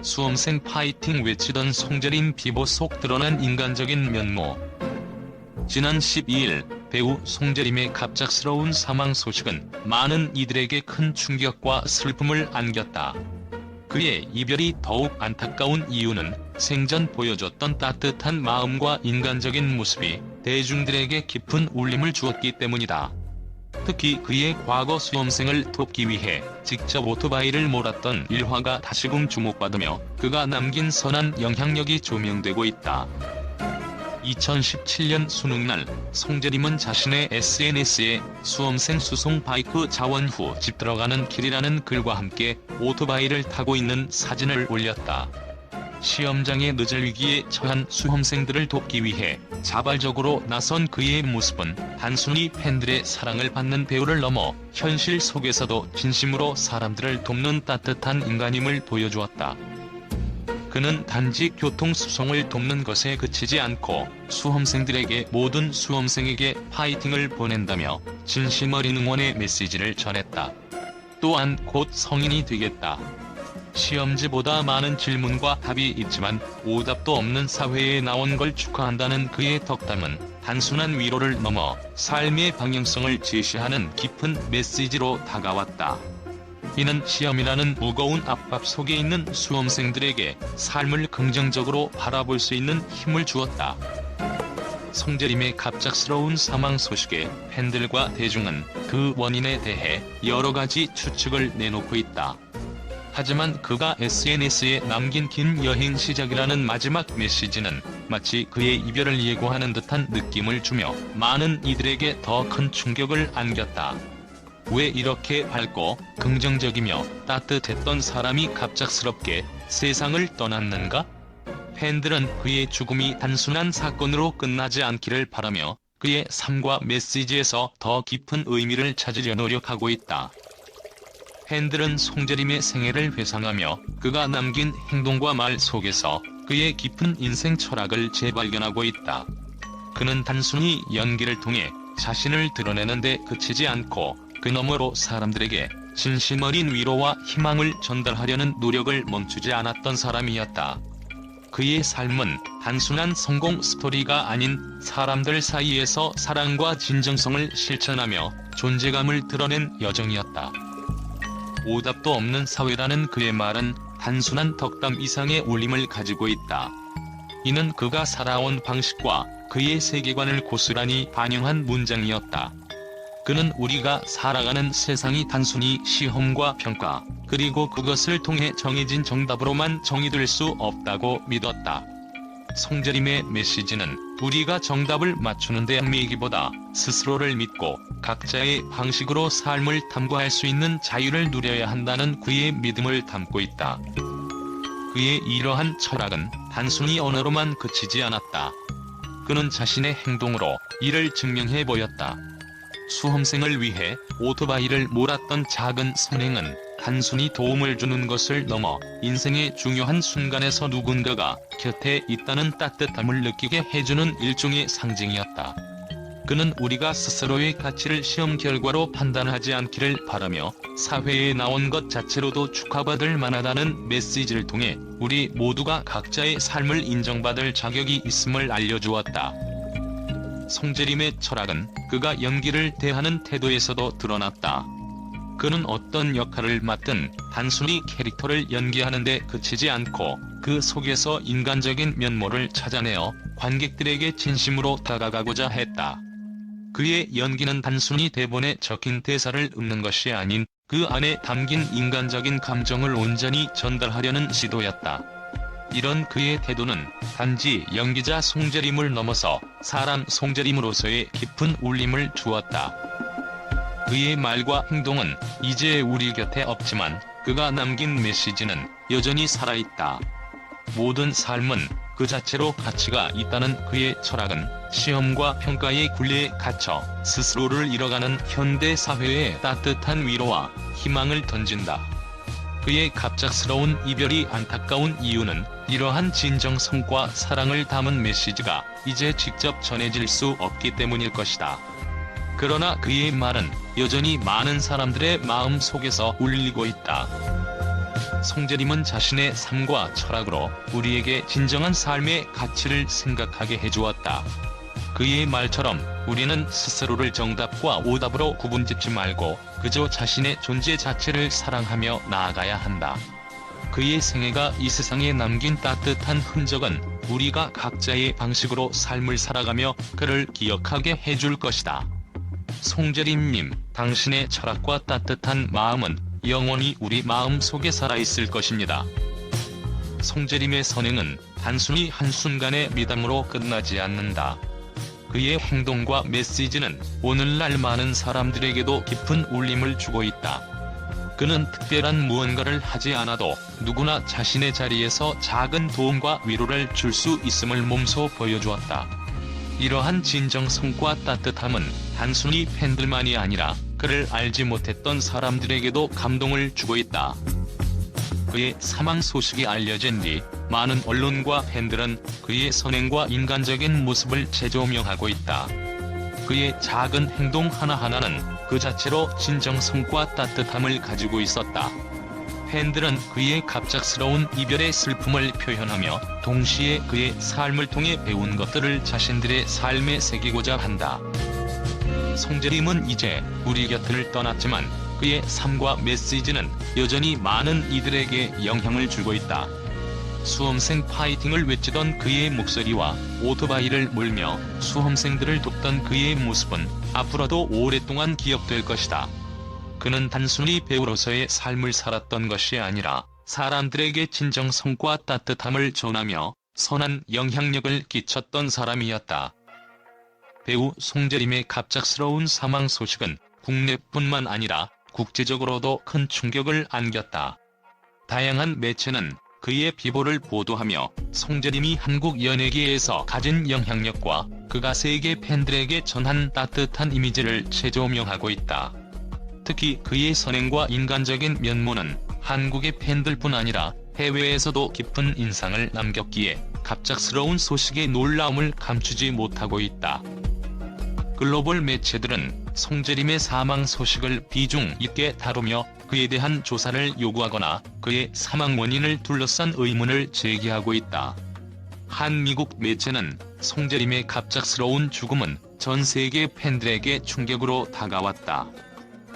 수험생 파이팅 외치던 송재림 비보 속 드러난 인간적인 면모. 지난 12일 배우 송재림의 갑작스러운 사망 소식은 많은 이들에게 큰 충격과 슬픔을 안겼다. 그의 이별이 더욱 안타까운 이유는 생전 보여줬던 따뜻한 마음과 인간적인 모습이 대중들에게 깊은 울림을 주었기 때문이다. 특히 그의 과거 수험생을 돕기 위해 직접 오토바이를 몰았던 일화가 다시금 주목받으며 그가 남긴 선한 영향력이 조명되고 있다. 2017년 수능날 송재림은 자신의 SNS에 수험생 수송 바이크 자원 후 집 들어가는 길이라는 글과 함께 오토바이를 타고 있는 사진을 올렸다. 시험장에 늦을 위기에 처한 수험생들을 돕기 위해 자발적으로 나선 그의 모습은 단순히 팬들의 사랑을 받는 배우를 넘어 현실 속에서도 진심으로 사람들을 돕는 따뜻한 인간임을 보여주었다. 그는 단지 교통수송을 돕는 것에 그치지 않고 수험생들에게 모든 수험생에게 파이팅을 보낸다며 진심 어린 응원의 메시지를 전했다. 또한 곧 성인이 되겠다. 시험지보다 많은 질문과 답이 있지만 오답도 없는 사회에 나온 걸 축하한다는 그의 덕담은 단순한 위로를 넘어 삶의 방향성을 제시하는 깊은 메시지로 다가왔다. 이는 시험이라는 무거운 압박 속에 있는 수험생들에게 삶을 긍정적으로 바라볼 수 있는 힘을 주었다. 송재림의 갑작스러운 사망 소식에 팬들과 대중은 그 원인에 대해 여러 가지 추측을 내놓고 있다. 하지만 그가 SNS에 남긴 긴 여행 시작이라는 마지막 메시지는 마치 그의 이별을 예고하는 듯한 느낌을 주며 많은 이들에게 더 큰 충격을 안겼다. 왜 이렇게 밝고 긍정적이며 따뜻했던 사람이 갑작스럽게 세상을 떠났는가? 팬들은 그의 죽음이 단순한 사건으로 끝나지 않기를 바라며 그의 삶과 메시지에서 더 깊은 의미를 찾으려 노력하고 있다. 팬들은 송재림의 생애를 회상하며 그가 남긴 행동과 말 속에서 그의 깊은 인생 철학을 재발견하고 있다. 그는 단순히 연기를 통해 자신을 드러내는 데 그치지 않고 그 너머로 사람들에게 진심 어린 위로와 희망을 전달하려는 노력을 멈추지 않았던 사람이었다. 그의 삶은 단순한 성공 스토리가 아닌 사람들 사이에서 사랑과 진정성을 실천하며 존재감을 드러낸 여정이었다. 오답도 없는 사회라는 그의 말은 단순한 덕담 이상의 울림을 가지고 있다. 이는 그가 살아온 방식과 그의 세계관을 고스란히 반영한 문장이었다. 그는 우리가 살아가는 세상이 단순히 시험과 평가, 그리고 그것을 통해 정해진 정답으로만 정의될 수 없다고 믿었다. 송재림의 메시지는 우리가 정답을 맞추는 데 얽매이기보다 스스로를 믿고 각자의 방식으로 삶을 탐구할 수 있는 자유를 누려야 한다는 그의 믿음을 담고 있다. 그의 이러한 철학은 단순히 언어로만 그치지 않았다. 그는 자신의 행동으로 이를 증명해 보였다. 수험생을 위해 오토바이를 몰았던 작은 선행은 단순히 도움을 주는 것을 넘어 인생의 중요한 순간에서 누군가가 곁에 있다는 따뜻함을 느끼게 해주는 일종의 상징이었다. 그는 우리가 스스로의 가치를 시험 결과로 판단하지 않기를 바라며 사회에 나온 것 자체로도 축하받을 만하다는 메시지를 통해 우리 모두가 각자의 삶을 인정받을 자격이 있음을 알려주었다. 송재림의 철학은 그가 연기를 대하는 태도에서도 드러났다. 그는 어떤 역할을 맡든 단순히 캐릭터를 연기하는 데 그치지 않고 그 속에서 인간적인 면모를 찾아내어 관객들에게 진심으로 다가가고자 했다. 그의 연기는 단순히 대본에 적힌 대사를 읊는 것이 아닌 그 안에 담긴 인간적인 감정을 온전히 전달하려는 시도였다. 이런 그의 태도는 단지 연기자 송재림을 넘어서 사람 송재림으로서의 깊은 울림을 주었다. 그의 말과 행동은 이제 우리 곁에 없지만 그가 남긴 메시지는 여전히 살아있다. 모든 삶은 그 자체로 가치가 있다는 그의 철학은 시험과 평가의 굴레에 갇혀 스스로를 잃어가는 현대 사회에 따뜻한 위로와 희망을 던진다. 그의 갑작스러운 이별이 안타까운 이유는 이러한 진정성과 사랑을 담은 메시지가 이제 직접 전해질 수 없기 때문일 것이다. 그러나 그의 말은 여전히 많은 사람들의 마음 속에서 울리고 있다. 송재림은 자신의 삶과 철학으로 우리에게 진정한 삶의 가치를 생각하게 해주었다. 그의 말처럼 우리는 스스로를 정답과 오답으로 구분짓지 말고 그저 자신의 존재 자체를 사랑하며 나아가야 한다. 그의 생애가 이 세상에 남긴 따뜻한 흔적은 우리가 각자의 방식으로 삶을 살아가며 그를 기억하게 해줄 것이다. 송재림님, 당신의 철학과 따뜻한 마음은 영원히 우리 마음 속에 살아있을 것입니다. 송재림의 선행은 단순히 한순간의 미담으로 끝나지 않는다. 그의 행동과 메시지는 오늘날 많은 사람들에게도 깊은 울림을 주고 있다. 그는 특별한 무언가를 하지 않아도 누구나 자신의 자리에서 작은 도움과 위로를 줄 수 있음을 몸소 보여주었다. 이러한 진정성과 따뜻함은 단순히 팬들만이 아니라 그를 알지 못했던 사람들에게도 감동을 주고 있다. 그의 사망 소식이 알려진 뒤 많은 언론과 팬들은 그의 선행과 인간적인 모습을 재조명하고 있다. 그의 작은 행동 하나하나는 그 자체로 진정성과 따뜻함을 가지고 있었다. 팬들은 그의 갑작스러운 이별의 슬픔을 표현하며 동시에 그의 삶을 통해 배운 것들을 자신들의 삶에 새기고자 한다. 송재림은 이제 우리 곁을 떠났지만 그의 삶과 메시지는 여전히 많은 이들에게 영향을 주고 있다. 수험생 파이팅을 외치던 그의 목소리와 오토바이를 몰며 수험생들을 돕던 그의 모습은 앞으로도 오랫동안 기억될 것이다. 그는 단순히 배우로서의 삶을 살았던 것이 아니라 사람들에게 진정성과 따뜻함을 전하며 선한 영향력을 끼쳤던 사람이었다. 배우 송재림의 갑작스러운 사망 소식은 국내뿐만 아니라 국제적으로도 큰 충격을 안겼다. 다양한 매체는 그의 비보를 보도하며 송재림이 한국 연예계에서 가진 영향력과 그가 세계 팬들에게 전한 따뜻한 이미지를 재조명하고 있다. 특히 그의 선행과 인간적인 면모는 한국의 팬들뿐 아니라 해외에서도 깊은 인상을 남겼기에 갑작스러운 소식의 놀라움을 감추지 못하고 있다. 글로벌 매체들은 송재림의 사망 소식을 비중 있게 다루며 그에 대한 조사를 요구하거나 그의 사망 원인을 둘러싼 의문을 제기하고 있다. 한 미국 매체는 송재림의 갑작스러운 죽음은 전 세계 팬들에게 충격으로 다가왔다.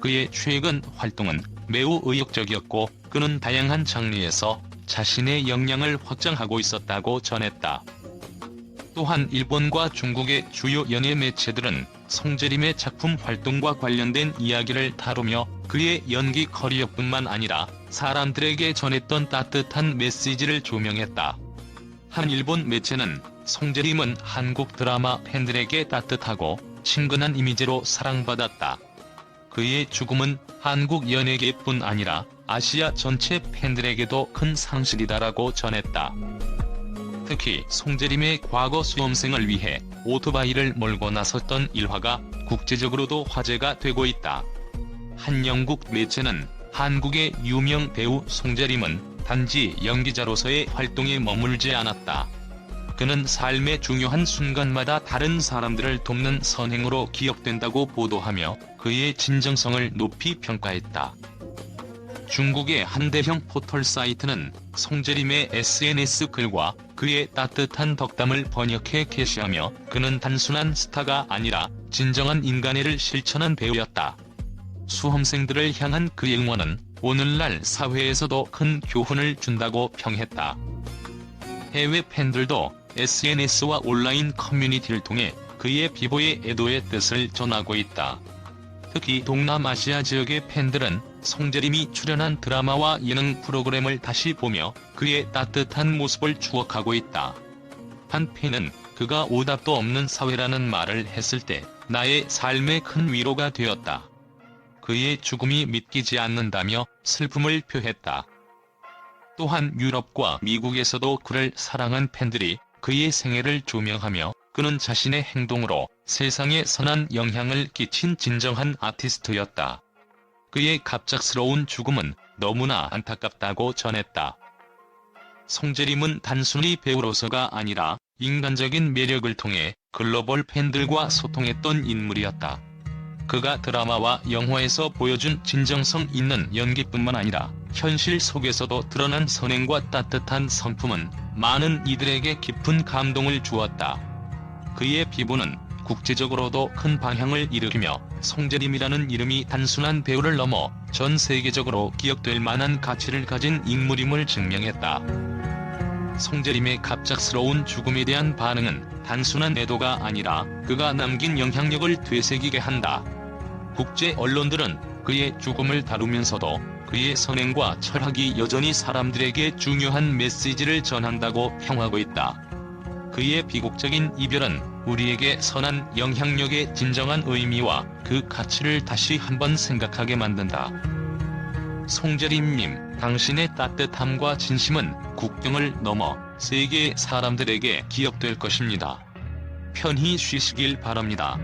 그의 최근 활동은 매우 의욕적이었고 그는 다양한 장르에서 자신의 역량을 확장하고 있었다고 전했다. 또한 일본과 중국의 주요 연예 매체들은 송재림의 작품 활동과 관련된 이야기를 다루며 그의 연기 커리어뿐만 아니라 사람들에게 전했던 따뜻한 메시지를 조명했다. 한 일본 매체는 송재림은 한국 드라마 팬들에게 따뜻하고 친근한 이미지로 사랑받았다. 그의 죽음은 한국 연예계뿐 아니라 아시아 전체 팬들에게도 큰 상실이다라고 전했다. 특히 송재림의 과거 수험생을 위해 오토바이를 몰고 나섰던 일화가 국제적으로도 화제가 되고 있다. 한 영국 매체는 한국의 유명 배우 송재림은 단지 연기자로서의 활동에 머물지 않았다. 그는 삶의 중요한 순간마다 다른 사람들을 돕는 선행으로 기억된다고 보도하며 그의 진정성을 높이 평가했다. 중국의 한 대형 포털 사이트는 송재림의 SNS 글과 그의 따뜻한 덕담을 번역해 게시하며 그는 단순한 스타가 아니라 진정한 인간애를 실천한 배우였다. 수험생들을 향한 그의 응원은 오늘날 사회에서도 큰 교훈을 준다고 평했다. 해외 팬들도 SNS와 온라인 커뮤니티를 통해 그의 비보의 애도의 뜻을 전하고 있다. 특히 동남아시아 지역의 팬들은 송재림이 출연한 드라마와 예능 프로그램을 다시 보며 그의 따뜻한 모습을 추억하고 있다. 한 팬은 그가 오답도 없는 사회라는 말을 했을 때 나의 삶에 큰 위로가 되었다. 그의 죽음이 믿기지 않는다며 슬픔을 표했다. 또한 유럽과 미국에서도 그를 사랑한 팬들이 그의 생애를 조명하며 그는 자신의 행동으로 세상에 선한 영향을 끼친 진정한 아티스트였다. 그의 갑작스러운 죽음은 너무나 안타깝다고 전했다. 송재림은 단순히 배우로서가 아니라 인간적인 매력을 통해 글로벌 팬들과 소통했던 인물이었다. 그가 드라마와 영화에서 보여준 진정성 있는 연기뿐만 아니라 현실 속에서도 드러난 선행과 따뜻한 성품은 많은 이들에게 깊은 감동을 주었다. 그의 비보는 국제적으로도 큰 방향을 일으키며 송재림이라는 이름이 단순한 배우를 넘어 전 세계적으로 기억될 만한 가치를 가진 인물임을 증명했다. 송재림의 갑작스러운 죽음에 대한 반응은 단순한 애도가 아니라 그가 남긴 영향력을 되새기게 한다. 국제 언론들은 그의 죽음을 다루면서도 그의 선행과 철학이 여전히 사람들에게 중요한 메시지를 전한다고 평하고 있다. 그의 비극적인 이별은 우리에게 선한 영향력의 진정한 의미와 그 가치를 다시 한번 생각하게 만든다. 송재림님, 당신의 따뜻함과 진심은 국경을 넘어 세계의 사람들에게 기억될 것입니다. 편히 쉬시길 바랍니다.